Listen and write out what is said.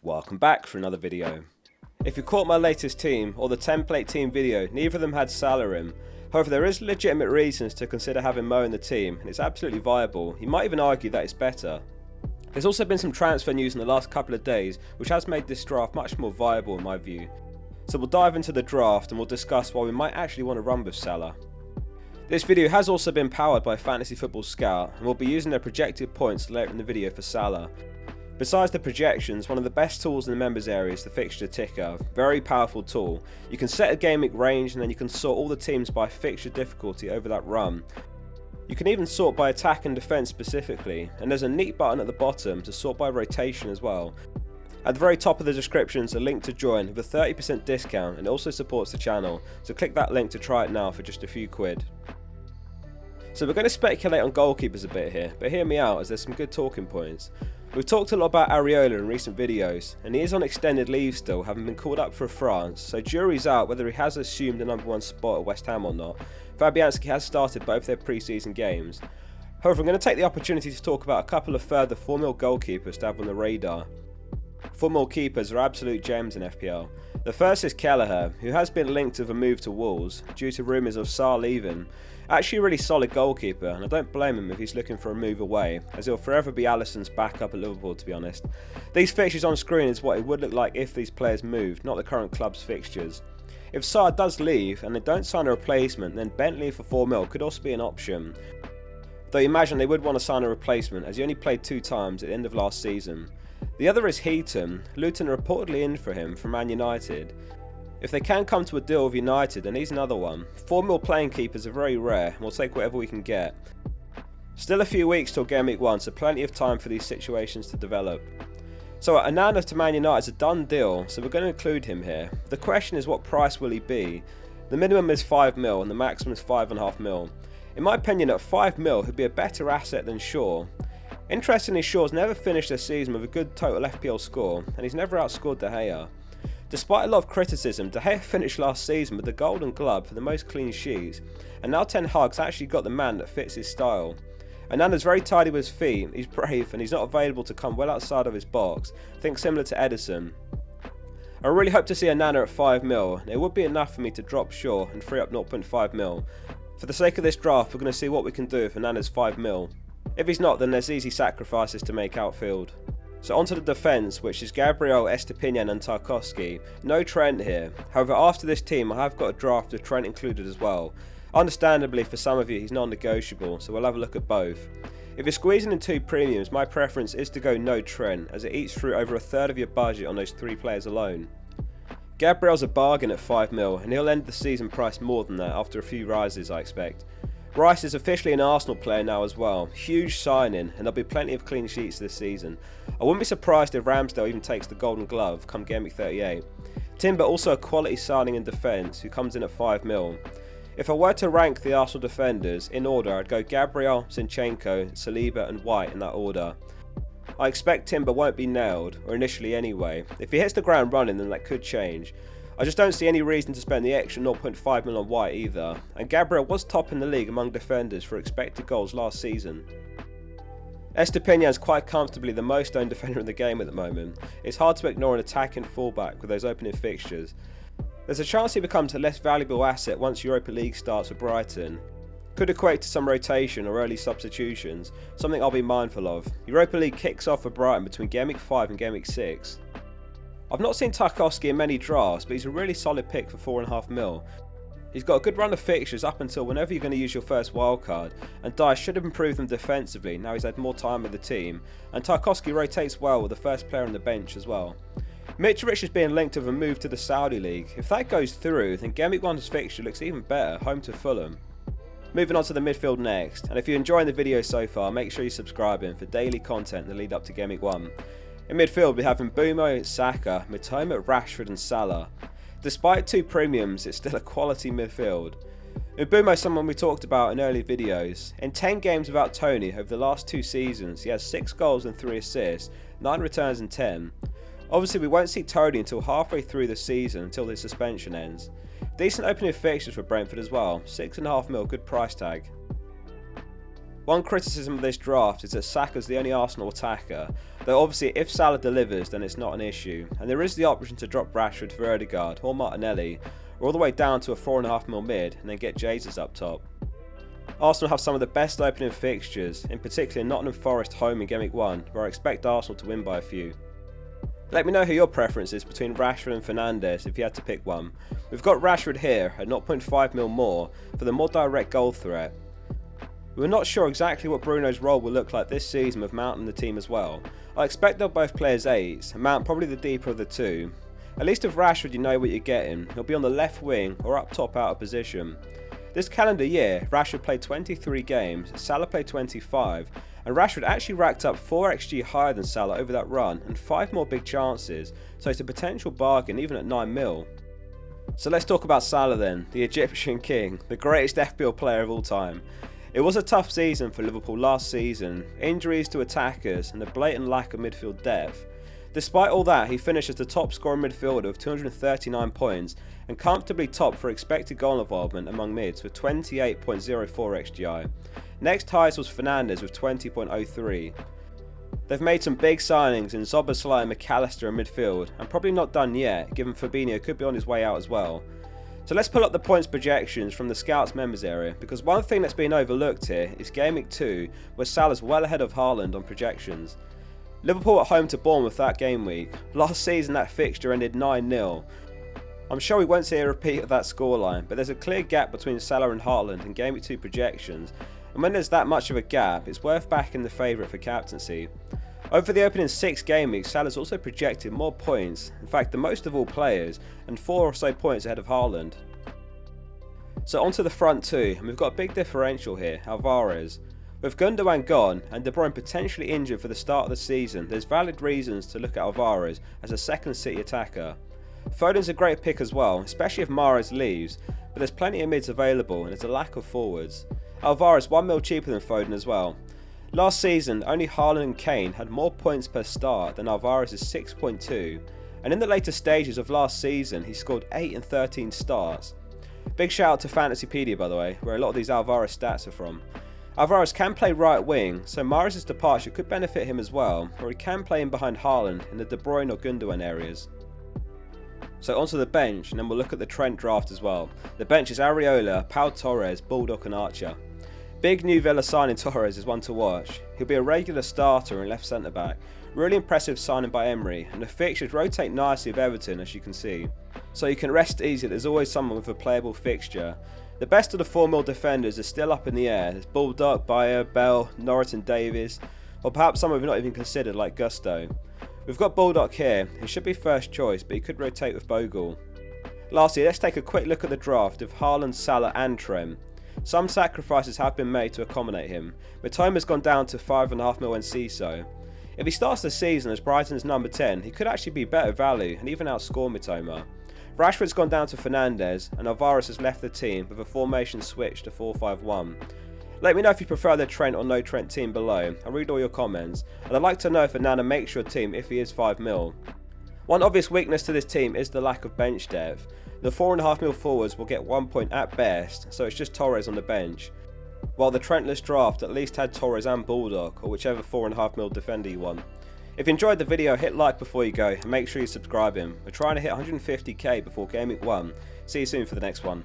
Welcome back for another video. If you caught my latest team or the template team video, neither of them had Salah in. However, there is legitimate reasons to consider having Mo in the team, and it's absolutely viable. You might even argue that it's better. There's also been some transfer news in the last couple of days, which has made this draft much more viable in my view. So we'll dive into the draft and we'll discuss why we might actually want to run with Salah. This video has also been powered by Fantasy Football Scout, and we'll be using their projected points later in the video for Salah. Besides the projections, one of the best tools in the members area is the fixture ticker. Very powerful tool. You can set a game week range and then you can sort all the teams by fixture difficulty over that run. You can even sort by attack and defence specifically, and there's a neat button at the bottom to sort by rotation as well. At the very top of the description is a link to join with a 30% discount, and it also supports the channel, so click that link to try it now for just a few quid. So we're going to speculate on goalkeepers a bit here, but hear me out as there's some good talking points. We've talked a lot about Areola in recent videos, and he is on extended leave still, having been called up for France, so jury's out whether he has assumed the #1 spot at West Ham or not. Fabianski has started both their pre-season games. However, I'm going to take the opportunity to talk about a couple of further 4mm goalkeepers to have on the radar. 4mm keepers are absolute gems in FPL. The first is Kelleher, who has been linked with a move to Wolves due to rumours of Salah leaving. Actually a really solid goalkeeper, and I don't blame him if he's looking for a move away, as he'll forever be Alisson's backup at Liverpool, to be honest. These fixtures on screen is what it would look like if these players moved, not the current club's fixtures. If Salah does leave and they don't sign a replacement, then Bentley for 4mm could also be an option. Though you imagine they would want to sign a replacement, as he only played 2 times at the end of last season. The other is Heaton. Luton are reportedly in for him from Man United. If they can come to a deal with United, then he's another one. 4mm playing keepers are very rare, and we'll take whatever we can get. Still a few weeks till game week 1, so plenty of time for these situations to develop. So Onana to Man United is a done deal, so we're going to include him here. The question is, what price will he be? The minimum is 5mm and the maximum is 5.5mm. In my opinion, at 5mm he'd be a better asset than Shaw. Interestingly, Shaw's never finished a season with a good total FPL score, and he's never outscored De Gea. Despite a lot of criticism, De Gea finished last season with the Golden Glove for the most clean sheets, and now Ten Hag's actually got the man that fits his style. Onana's very tidy with his feet, he's brave, and he's not available to come well outside of his box. Think similar to Edison. I really hope to see Onana at 5mm, and it would be enough for me to drop Shaw and free up 0.5mm. For the sake of this draft, we're going to see what we can do if Onana's 5mm. If he's not, then there's easy sacrifices to make outfield. So onto the defence, which is Gabriel, Estepinian and Tarkowski. No Trent here. However, after this team I have got a draft with Trent included as well. Understandably, for some of you he's non-negotiable, so we'll have a look at both. If you're squeezing in 2 premiums, my preference is to go no Trent, as it eats through over a third of your budget on those 3 players alone. Gabriel's a bargain at 5mm, and he'll end the season priced more than that after a few rises, I expect. Rice is officially an Arsenal player now as well. Huge signing, and there'll be plenty of clean sheets this season. I wouldn't be surprised if Ramsdale even takes the Golden Glove come game week 38. Timber also a quality signing in defence, who comes in at 5mm. If I were to rank the Arsenal defenders in order, I'd go Gabriel, Zinchenko, Saliba and White in that order. I expect Timber won't be nailed, or initially anyway. If he hits the ground running, then that could change. I just don't see any reason to spend the extra 0.5mm on White either, and Gabriel was top in the league among defenders for expected goals last season. Estepinian is quite comfortably the most owned defender in the game at the moment. It's hard to ignore an attacking fullback with those opening fixtures. There's a chance he becomes a less valuable asset once Europa League starts with Brighton. Could equate to some rotation or early substitutions, something I'll be mindful of. Europa League kicks off for Brighton between game week 5 and game week 6. I've not seen Tarkowski in many drafts, but he's a really solid pick for 4.5mm. He's got a good run of fixtures up until whenever you're going to use your first wildcard, and Dice should have improved them defensively now he's had more time with the team, and Tarkowski rotates well with the first player on the bench as well. Mitrovic is being linked with a move to the Saudi League. If that goes through, then game week 1's fixture looks even better, home to Fulham. Moving on to the midfield next, and if you're enjoying the video so far, make sure you're subscribing for daily content in the lead up to game week 1. In midfield, we're having Mbeumo, Saka, Mitoma, Rashford and Salah. Despite 2 premiums, it's still a quality midfield. Mbeumo is someone we talked about in earlier videos. In 10 games without Tony over the last 2 seasons, he has 6 goals and 3 assists, 9 returns and 10. Obviously we won't see Tony until halfway through the season until his suspension ends. Decent opening fixtures for Brentford as well, 6.5mm good price tag. One criticism of this draft is that Saka's the only Arsenal attacker, though obviously if Salah delivers then it's not an issue, and there is the option to drop Rashford for Odegaard or Martinelli, or all the way down to a 4.5 mil mid and then get Jesus up top. Arsenal have some of the best opening fixtures, in particular Nottingham Forest home in Game Week 1, where I expect Arsenal to win by a few. Let me know who your preference is between Rashford and Fernandes if you had to pick one. We've got Rashford here at 0.5 mil more for the more direct goal threat. We're not sure exactly what Bruno's role will look like this season with Mount in the team as well. I expect they'll both play as 8s, and Mount probably the deeper of the two. At least with Rashford you know what you're getting, he'll be on the left wing or up top out of position. This calendar year, Rashford played 23 games, Salah played 25, and Rashford actually racked up 4 XG higher than Salah over that run and 5 more big chances, so it's a potential bargain even at 9 mil. So let's talk about Salah then, the Egyptian king, the greatest FPL player of all time. It was a tough season for Liverpool last season, injuries to attackers and a blatant lack of midfield depth. Despite all that, he finished as the top scoring midfielder with 239 points and comfortably top for expected goal involvement among mids with 28.04 XGI. Next highest was Fernandes with 20.03. They've made some big signings in Szoboszlai and McAllister in midfield, and probably not done yet, given Fabinho could be on his way out as well. So let's pull up the points projections from the Scouts members area, because one thing that's been overlooked here is Game Week 2, where Salah's well ahead of Haaland on projections. Liverpool at home to Bournemouth that game week. Last season that fixture ended 9-0. I'm sure we won't see a repeat of that scoreline, but there's a clear gap between Salah and Haaland in Game Week 2 projections, and when there's that much of a gap, it's worth backing the favourite for captaincy. Over the opening 6 game weeks, Salah's also projected more points, in fact the most of all players, and 4 or so points ahead of Haaland. So onto the front two, and we've got a big differential here, Alvarez. With Gundogan gone and De Bruyne potentially injured for the start of the season, there's valid reasons to look at Alvarez as a second City attacker. Foden's a great pick as well, especially if Mahrez leaves, but there's plenty of mids available and there's a lack of forwards. Alvarez 1 mil cheaper than Foden as well. Last season, only Haaland and Kane had more points per start than Alvarez's 6.2, and in the later stages of last season, he scored 8 and 13 starts. Big shout out to Fantasypedia by the way, where a lot of these Alvarez stats are from. Alvarez can play right wing, so Mahrez's departure could benefit him as well, or he can play in behind Haaland in the De Bruyne or Gundogan areas. So onto the bench, and then we'll look at the Trent draft as well. The bench is Areola, Pau Torres, Baldock and Archer. Big new Villa signing Torres is one to watch. He'll be a regular starter and left centre back. Really impressive signing by Emery, and the fixtures rotate nicely with Everton as you can see. So you can rest easy, there's always someone with a playable fixture. The best of the 4 mil defenders is still up in the air. There's Baldock, Bayer, Bell, Norris and Davies, or perhaps some we've not even considered like Gusto. We've got Baldock here, he should be first choice but he could rotate with Bogle. Lastly, let's take a quick look at the draft of Haaland, Salah and Trent. Some sacrifices have been made to accommodate him. Mitoma's gone down to 5.5 mil and Ciso. If he starts the season as Brighton's number 10, he could actually be better value and even outscore Mitoma. Rashford's gone down to Fernandes and Alvarez has left the team with a formation switch to 4-5-1. Let me know if you prefer the Trent or no Trent team below. I'll read all your comments, and I'd like to know if Onana makes your team if he is 5 mil. One obvious weakness to this team is the lack of bench depth. The 4.5 mil forwards will get 1 point at best, so it's just Torres on the bench. While the Trentless draft at least had Torres and Baldock, or whichever 4.5 mil defender you want. If you enjoyed the video, hit like before you go and make sure you subscribe in. We're trying to hit 150k before Game Week 1. See you soon for the next one.